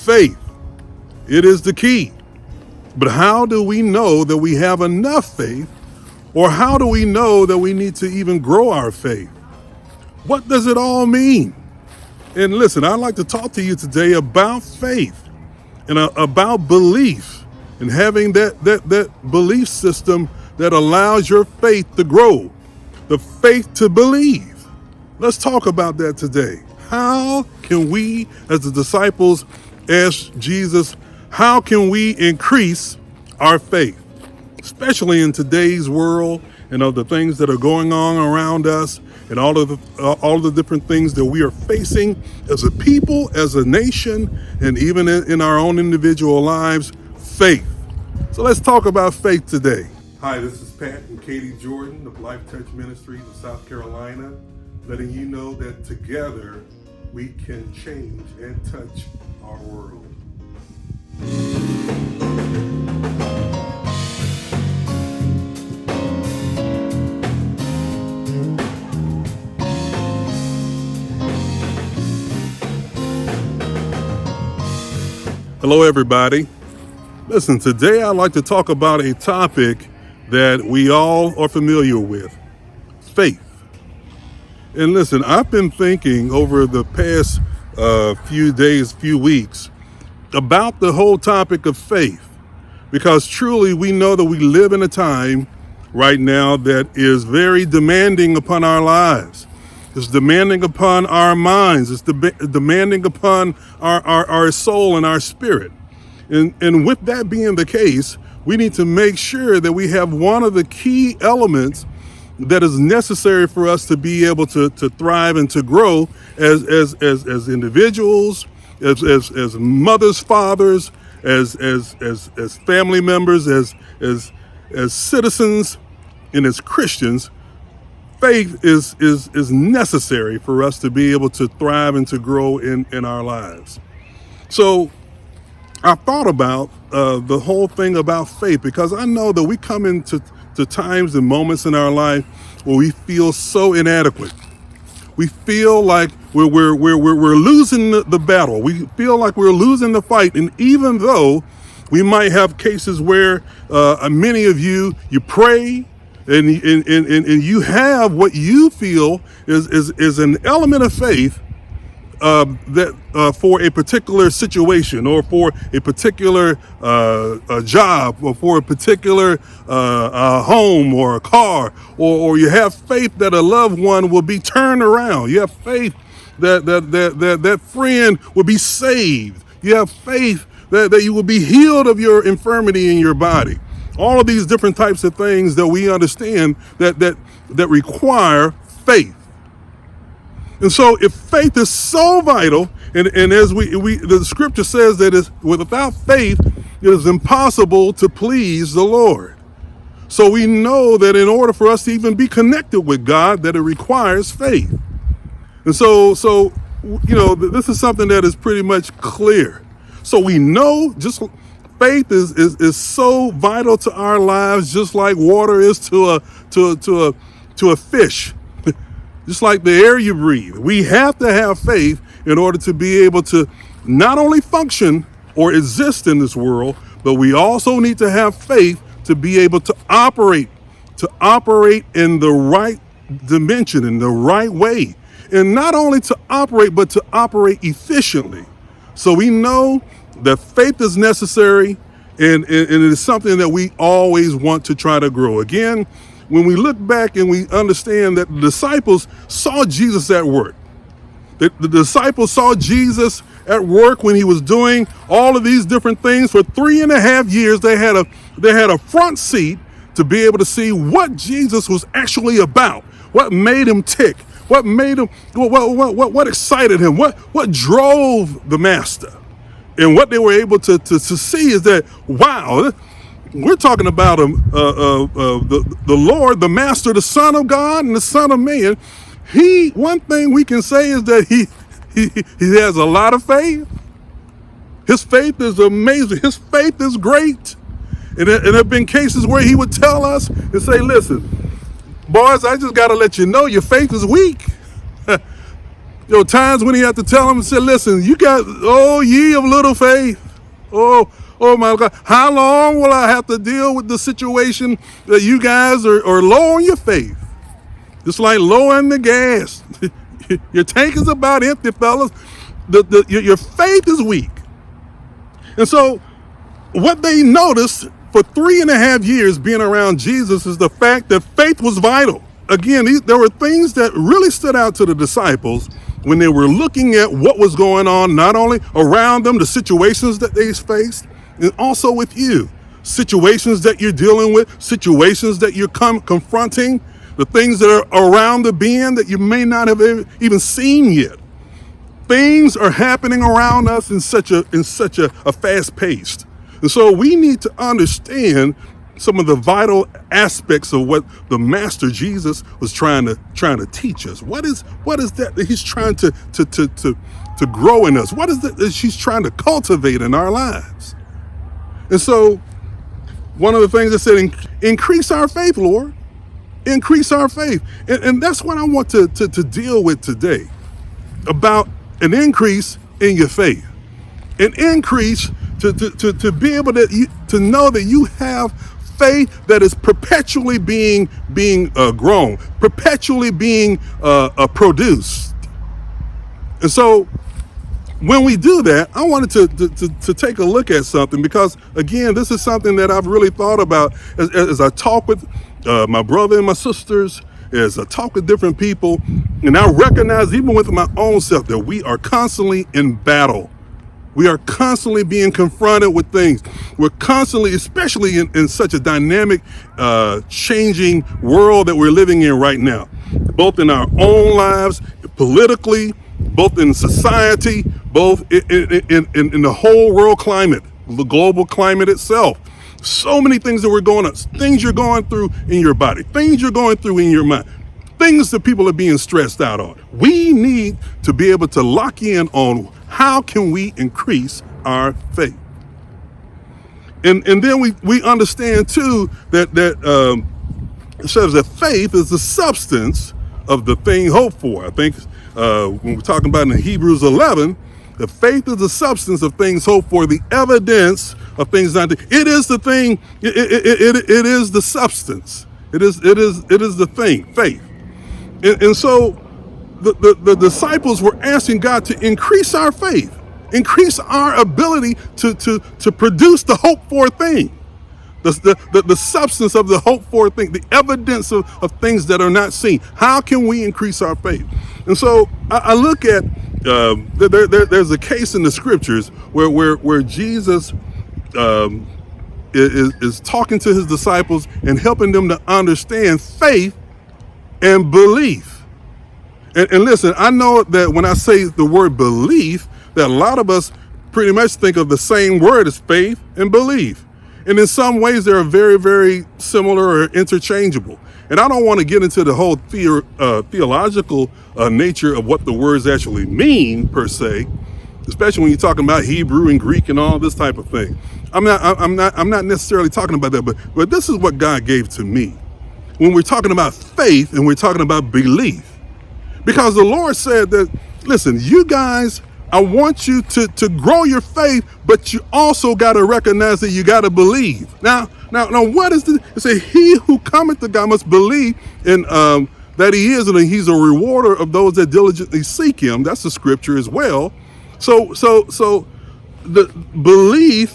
Faith, it is the key. But how do we know that we have enough faith? Or how do we know that we need to even grow our faith? What does it all mean? And listen, I'd like to talk to you today about faith and about belief and having that belief system that allows your faith to grow, the faith to believe. Let's talk about that today. How can we, as the disciples, ask Jesus, how can we increase our faith? Especially in today's world and of the things that are going on around us and all of the different things that we are facing as a people, as a nation, and even in our own individual lives, faith. So let's talk about faith today. Hi, this is Pat and Katie Jordan of Life Touch Ministries of South Carolina, letting you know that together we can change and touch our world. Hello, everybody. Listen, today I'd like to talk about a topic that we all are familiar with, faith. And listen, I've been thinking over the past few days, few weeks, about the whole topic of faith, because truly we know that we live in a time right now that is very demanding upon our lives. It's demanding upon our minds. It's demanding upon our soul and our spirit. And with that being the case, we need to make sure that we have one of the key elements that is necessary for us to be able to thrive and to grow as individuals, as mothers, fathers, as family members, as citizens, and as Christians. Faith is necessary for us to be able to thrive and to grow in our lives. So I thought about the whole thing about faith, because I know that we come into times and moments in our life where we feel so inadequate. We feel like we're losing the battle. We feel like we're losing the fight. And even though we might have cases where many of you pray, and you have what you feel is an element of faith that for a particular situation, or for a particular job, or for a particular home or a car, or you have faith that a loved one will be turned around. You have faith that friend will be saved. You have faith that you will be healed of your infirmity in your body. All of these different types of things that we understand that require faith. And so if faith is so vital, and as the scripture says that without faith, it is impossible to please the Lord. So we know that in order for us to even be connected with God, that it requires faith. And so this is something that is pretty much clear. So we know faith is so vital to our lives, just like water is to a fish, just like the air you breathe. We have to have faith in order to be able to not only function or exist in this world, but we also need to have faith to be able to operate in the right dimension, in the right way. And not only to operate, but to operate efficiently. So we know that faith is necessary, and it is something that we always want to try to grow. Again, when we look back and we understand that the disciples saw Jesus at work. The disciples saw Jesus at work when he was doing all of these different things. For 3.5 years, they had a front seat to be able to see what Jesus was actually about, what made him tick, what made him, what excited him, what drove the master. And what they were able to see is that, wow, we're talking about the Lord, the Master, the Son of God, and the Son of Man. One thing we can say is that he has a lot of faith. His faith is amazing. His faith is great. And there have been cases where he would tell us and say, listen, boys, I just got to let you know your faith is weak. Times when he had to tell them and say, listen, you got, oh, ye of little faith. Oh my God. How long will I have to deal with the situation that you guys are low on your faith? Just like lowering the gas. Your tank is about empty, fellas. Your faith is weak. And so what they noticed for 3.5 years being around Jesus is the fact that faith was vital. Again, there were things that really stood out to the disciples when they were looking at what was going on, not only around them, the situations that they faced, and also with you. Situations that you're dealing with, situations that you're confronting, the things that are around the bend that you may not have even seen yet. Things are happening around us in such a fast pace. And so we need to understand some of the vital aspects of what the Master Jesus was trying to teach us. What is that he's trying to grow in us? What is that he's trying to cultivate in our lives? And so one of the things that said, increase our faith, Lord. Increase our faith. And that's what I want to deal with today, about an increase in your faith. An increase to be able to know that you have faith that is perpetually being grown, perpetually being produced. And so when we do that, I wanted to take a look at something, because again, this is something that I've really thought about as I talk with my brother and my sisters, as I talk with different people, and I recognize even with my own self that we are constantly in battle. We are constantly being confronted with things. We're constantly, especially in such a dynamic, changing world that we're living in right now, both in our own lives, politically, both in society, both in the whole world climate, the global climate itself. So many things that we're going on, things you're going through in your body, things you're going through in your mind, things that people are being stressed out on. We need to be able to lock in on how can we increase our faith. And then we understand too that it says that faith is the substance of the thing hoped for. I think when we're talking about in Hebrews 11, the faith is the substance of things hoped for, the evidence of things not. It is the thing. It is the substance. It is the thing, faith. And so the disciples were asking God to increase our faith, increase our ability to produce the hoped for thing, the substance of the hoped for thing, the evidence of things that are not seen. How can we increase our faith? And so I look at there's a case in the scriptures where Jesus is talking to his disciples and helping them to understand faith and belief. And listen, I know that when I say the word belief, that a lot of us pretty much think of the same word as faith and belief. And in some ways, they're very, very similar or interchangeable. And I don't want to get into the whole theological nature of what the words actually mean, per se, especially when you're talking about Hebrew and Greek and all this type of thing. I'm not necessarily talking about that, but this is what God gave to me when we're talking about faith and we're talking about belief. Because the Lord said that, listen, you guys, I want you to grow your faith, but you also got to recognize that you got to believe. Now, what is this? It says, he who cometh to God must believe in that he is, and he's a rewarder of those that diligently seek him. That's the scripture as well. So the belief,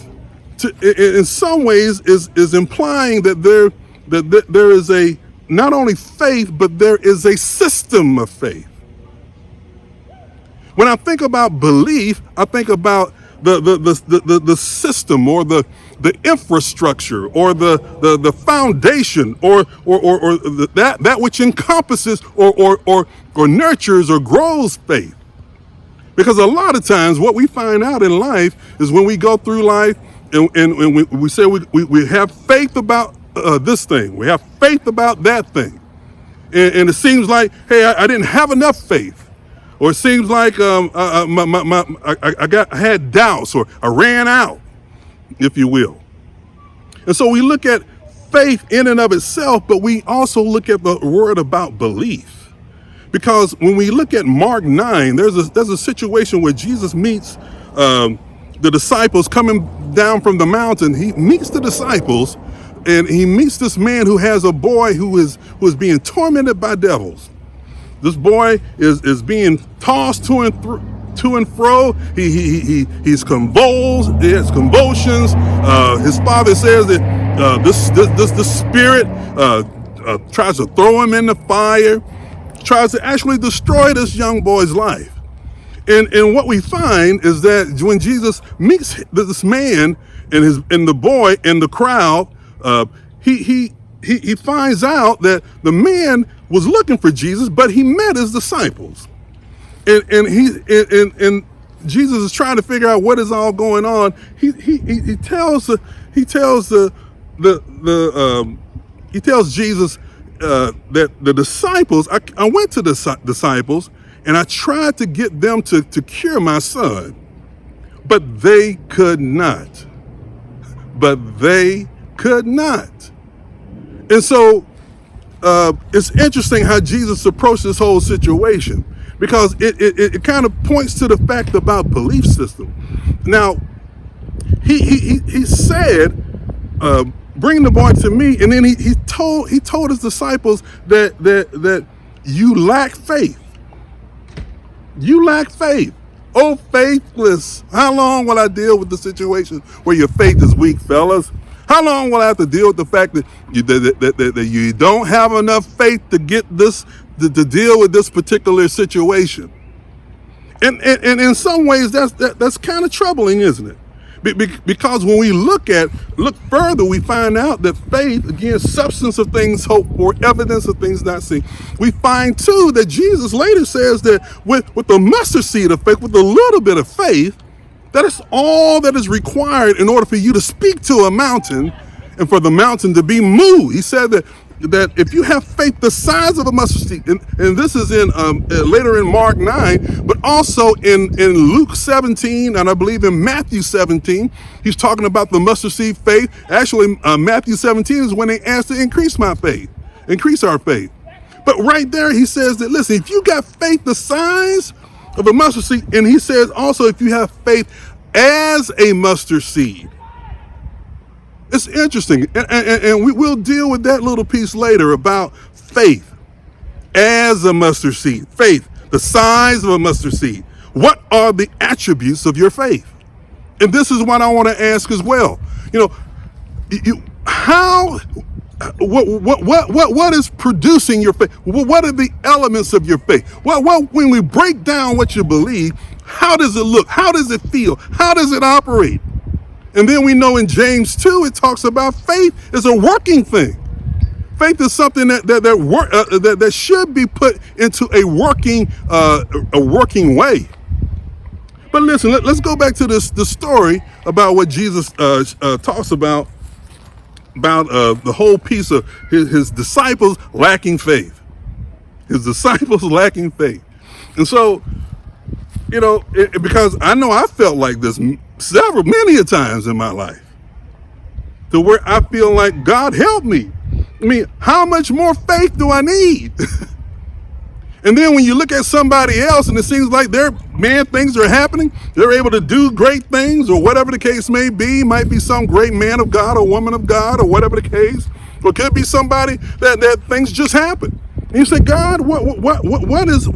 in some ways, is implying that there is a not only faith, but there is a system of faith. When I think about belief, I think about the system, or the infrastructure, or the foundation, or that which encompasses or nurtures or grows faith. Because a lot of times what we find out in life is when we go through life and we say we have faith about this thing, we have faith about that thing, and it seems like, hey, I didn't have enough faith. Or it seems like I had doubts, or I ran out, if you will. And so we look at faith in and of itself, but we also look at the word about belief. Because when we look at Mark 9, there's a situation where Jesus meets the disciples coming down from the mountain. He meets the disciples, and he meets this man who has a boy who is being tormented by devils. This boy is being tossed to and fro. He's convulsed. He has convulsions. His father says that this spirit tries to throw him in the fire, tries to actually destroy this young boy's life. And what we find is that when Jesus meets this man and the boy in the crowd, he finds out that the man was looking for Jesus, but he met his disciples, and Jesus is trying to figure out what is all going on. He tells Jesus that the disciples. I went to the disciples and I tried to get them to cure my son, but they could not. And so it's interesting how Jesus approached this whole situation, because it kind of points to the fact about belief system. Now, he said, bring the boy to me, and then he told his disciples that you lack faith. You lack faith. Oh, faithless. How long will I deal with the situation where your faith is weak, fellas? How long will I have to deal with the fact that you don't have enough faith to get this, to deal with this particular situation? And in some ways, that's kind of troubling, isn't it? Because when we look further, we find out that faith, again, substance of things hoped for, evidence of things not seen. We find too that Jesus later says that with the mustard seed of faith, with a little bit of faith, that is all that is required in order for you to speak to a mountain and for the mountain to be moved. He said that if you have faith the size of a mustard seed, and this is in later in Mark 9, but also in Luke 17, and I believe in Matthew 17, he's talking about the mustard seed faith. Actually, Matthew 17 is when they asked to increase our faith. But right there, he says that, listen, if you got faith the size of a mustard seed, and he says also if you have faith as a mustard seed. It's interesting, and we'll deal with that little piece later about faith as a mustard seed. Faith, the size of a mustard seed. What are the attributes of your faith? And this is what I want to ask as well. What is producing your faith? What are the elements of your faith? When we break down what you believe, how does it look? How does it feel? How does it operate? And then we know in James 2, it talks about faith is a working thing. Faith is something that should be put into a working way. But listen, let's go back to the story about what Jesus talks about the whole piece of his disciples lacking faith. His disciples lacking faith. And so, because I know I felt like this many a times in my life, to where I feel like, God help me. I mean, how much more faith do I need? And then when you look at somebody else and it seems like things are happening, they're able to do great things, or whatever the case may be, might be some great man of God or woman of God or whatever the case, or it could be somebody that things just happen. And you say, God, what is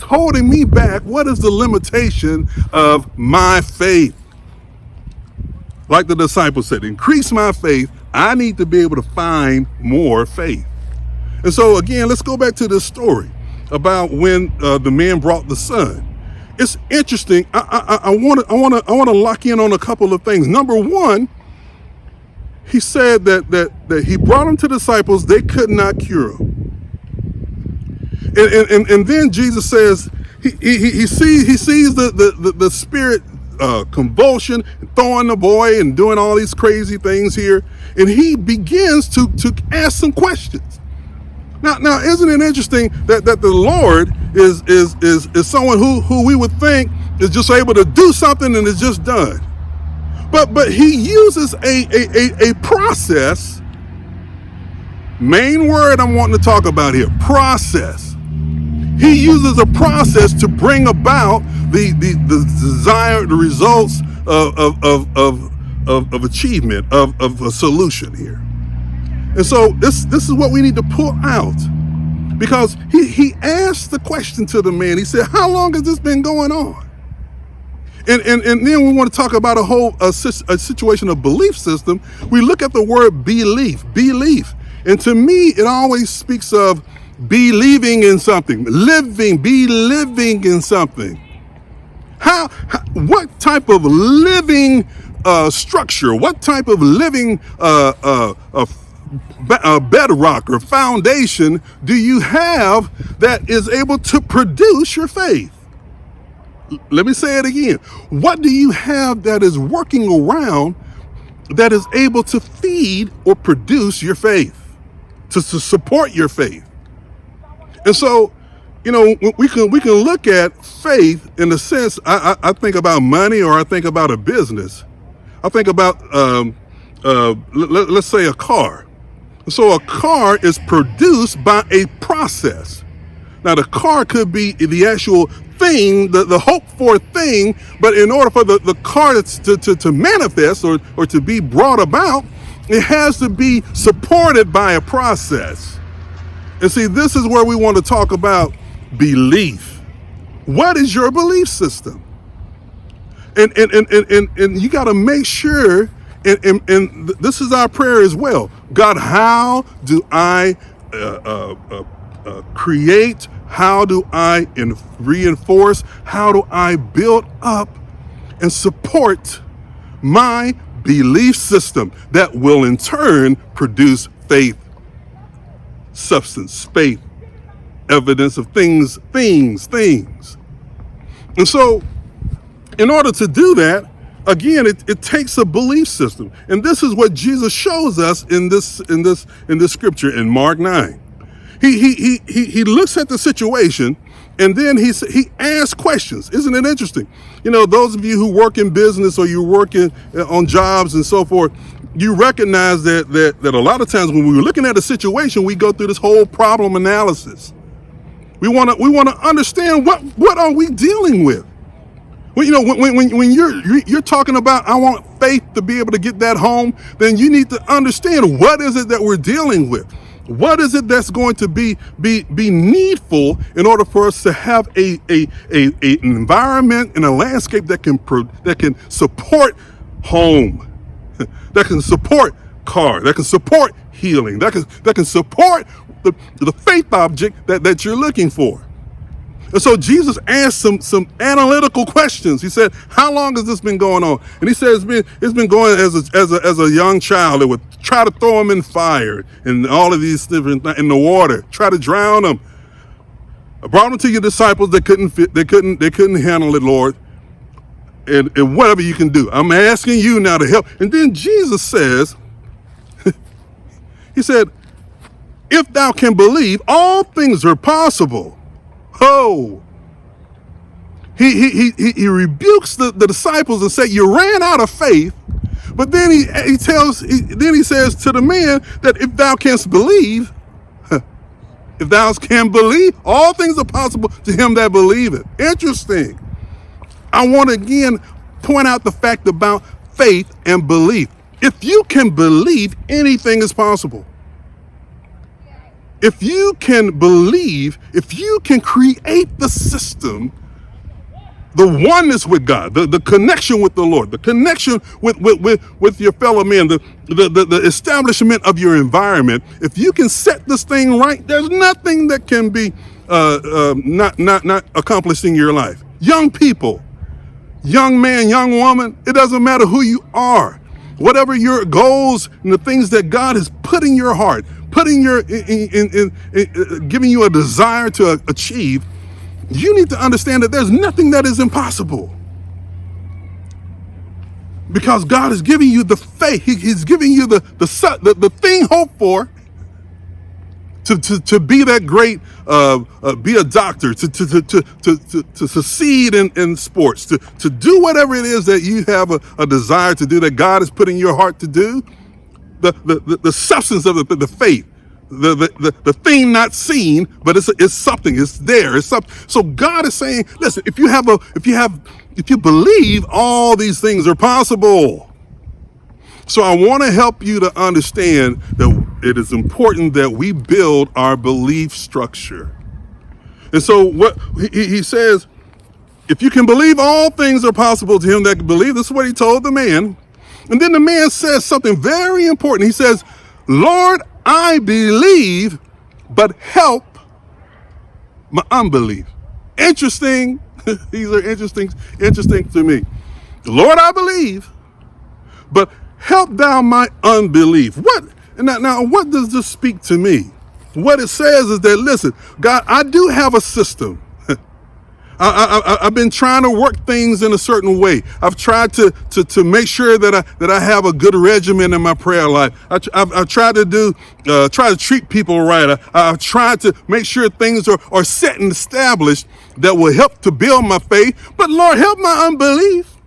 holding me back? What is the limitation of my faith? Like the disciples said, increase my faith. I need to be able to find more faith. And so again, let's go back to this story about when the man brought the son. It's interesting. I want to lock in on a couple of things. Number one, he said that he brought him to the disciples. They could not cure him. And then Jesus says he sees the spirit convulsion, throwing the boy and doing all these crazy things here, and he begins to ask some questions. Now, isn't it interesting that the Lord is someone who we would think is just able to do something and is just done, but he uses a process. Main word I'm wanting to talk about here: process. He uses a process to bring about the desired the results of achievement of a solution here. And so this is what we need to pull out, because he asked the question to the man. He said, "How long has this been going on?" And then we want to talk about a situation of belief system. We look at the word belief, and to me it always speaks of believing in something, be living in something. What type of living structure, what type of living bedrock or foundation do you have that is able to produce your faith? Let me say it again. What do you have that is working around that is able to feed or produce your faith, to support your faith? And so, we can look at faith in the sense, I think about money, or I think about a business. I think about, let's say, a car. So a car is produced by a process. Now, the car could be the actual thing, the hoped for thing, but in order for the car to manifest or to be brought about, it has to be supported by a process. And see, this is where we want to talk about belief. What is your belief system? And you got to make sure, and this is our prayer as well. God, how do I create? How do I reinforce? How do I build up and support my belief system that will in turn produce faith, substance, faith, evidence of things. And so, in order to do that, again, it takes a belief system. And this is what Jesus shows us in this scripture in Mark 9. He looks at the situation, and then he asks questions. Isn't it interesting? Those of you who work in business, or you're working on jobs and so forth, you recognize that a lot of times when we're looking at a situation, we go through this whole problem analysis. We want to understand what are we dealing with. When you're talking about, I want faith to be able to get that home, then you need to understand what is it that we're dealing with. What is it that's going to be needful in order for us to have an environment and a landscape that can support home, that can support car, that can support healing, that can support the faith object that you're looking for. And so Jesus asked some analytical questions. He said, "How long has this been going on?" And he said, "It's been going as a young child. They would try to throw him in fire and all of these different in the water, try to drown him. I brought them to your disciples. They couldn't handle it, Lord. And whatever you can do, I'm asking you now to help." And then Jesus says, he said, "If thou can believe, all things are possible." Oh, he rebukes the disciples and said, "You ran out of faith." But then he says to the man that if thou canst believe, if thou can believe, all things are possible to him that believeth. Interesting. I want to again point out the fact about faith and belief. If you can believe, anything is possible. If you can believe, if you can create the system, the oneness with God, the connection with the Lord, the connection with your fellow men, the establishment of your environment, if you can set this thing right, there's nothing that can be not accomplished in your life. Young people, young man, young woman, it doesn't matter who you are. Whatever your goals and the things that God has put in your heart, giving you a desire to achieve, you need to understand that there's nothing that is impossible. Because God is giving you the faith. He's giving you the thing hoped for to be that great, be a doctor, to succeed in sports, to do whatever it is that you have a desire to do, that God has put in your heart to do. The substance of the faith, the thing not seen, but it's something. It's there. It's something. So God is saying, listen, if you believe, all these things are possible. So I want to help you to understand that it is important that we build our belief structure. And so what he says, if you can believe, all things are possible to him that can believe. This is what he told the man. And then the man says something very important. He says, Lord, I believe, but help my unbelief. Interesting. These are interesting to me. Lord, I believe, but help thou my unbelief. What? Now, what does this speak to me? What it says is that, listen, God, I do have a system. I've been trying to work things in a certain way. I've tried to make sure that I have a good regimen in my prayer life. I've tried to try to treat people right. I've tried to make sure things are set and established that will help to build my faith. But Lord, help my unbelief.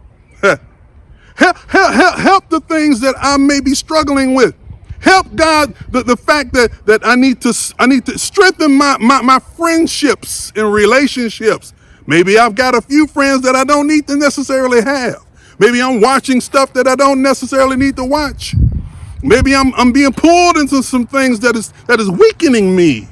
Help the things that I may be struggling with. Help, God, the fact that I need to strengthen my friendships and relationships. Maybe I've got a few friends that I don't need to necessarily have. Maybe I'm watching stuff that I don't necessarily need to watch. Maybe I'm being pulled into some things that is weakening me.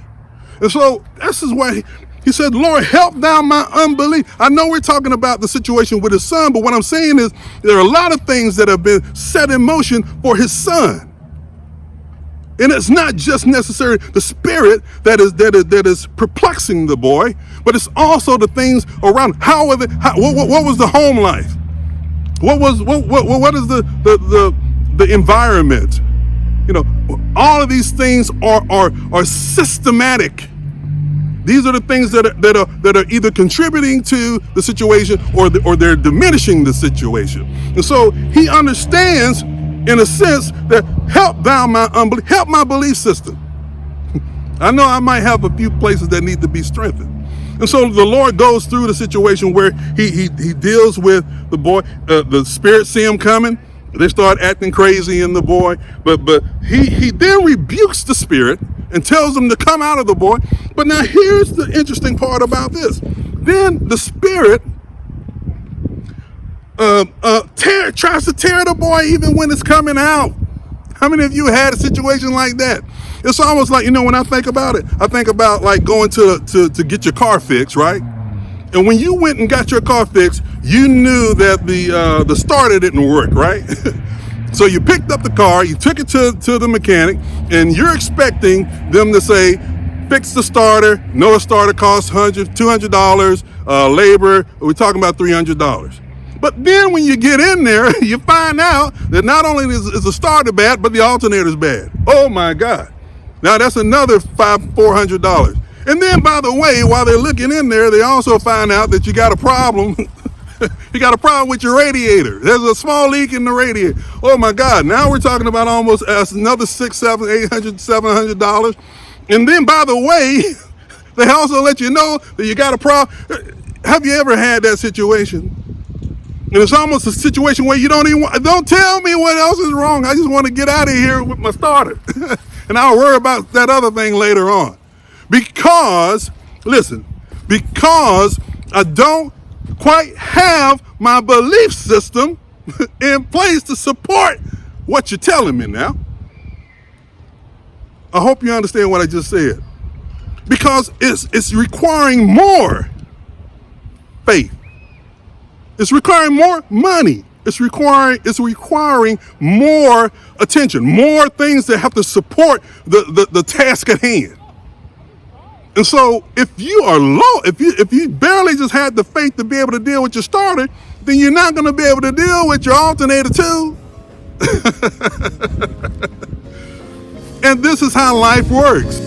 And so this is why he said, Lord, help thou my unbelief. I know we're talking about the situation with his son, but what I'm saying is there are a lot of things that have been set in motion for his son. And it's not just necessarily the spirit that is perplexing the boy, but it's also the things around. What was the home life? What is the environment? You know, all of these things are systematic. These are the things that are either contributing to the situation or they're diminishing the situation. And so he understands, in a sense, that help thou my unbelief, help my belief system. I know I might have a few places that need to be strengthened. And so the Lord goes through the situation where he deals with the boy. The spirits see him coming. They start acting crazy in the boy. But he then rebukes the spirit and tells them to come out of the boy. But now here's the interesting part about this. Then the spirit tries to tear the boy even when it's coming out. How many of you had a situation like that? It's almost like, when I think about it, I think about like going to get your car fixed, right? And when you went and got your car fixed, you knew that the starter didn't work, right? So you picked up the car, you took it to the mechanic, and you're expecting them to say, fix the starter. No, a starter costs $200, labor, we're talking about $300. But then when you get in there, you find out that not only is the starter bad, but the alternator's bad. Oh my God. Now that's another $400. And then, by the way, while they're looking in there, they also find out that you got a problem. You got a problem with your radiator. There's a small leak in the radiator. Oh my God. Now we're talking about almost another $600, $700, $700. And then, by the way, they also let you know that you got a problem. Have you ever had that situation? And it's almost a situation where you don't tell me what else is wrong. I just want to get out of here with my starter. And I'll worry about that other thing later on. Because I don't quite have my belief system in place to support what you're telling me now. I hope you understand what I just said. Because it's requiring more faith. It's requiring more money. It's requiring more attention, more things that have to support the task at hand. And so if you are low, if you barely just had the faith to be able to deal with your starter, then you're not going to be able to deal with your alternator too. And this is how life works.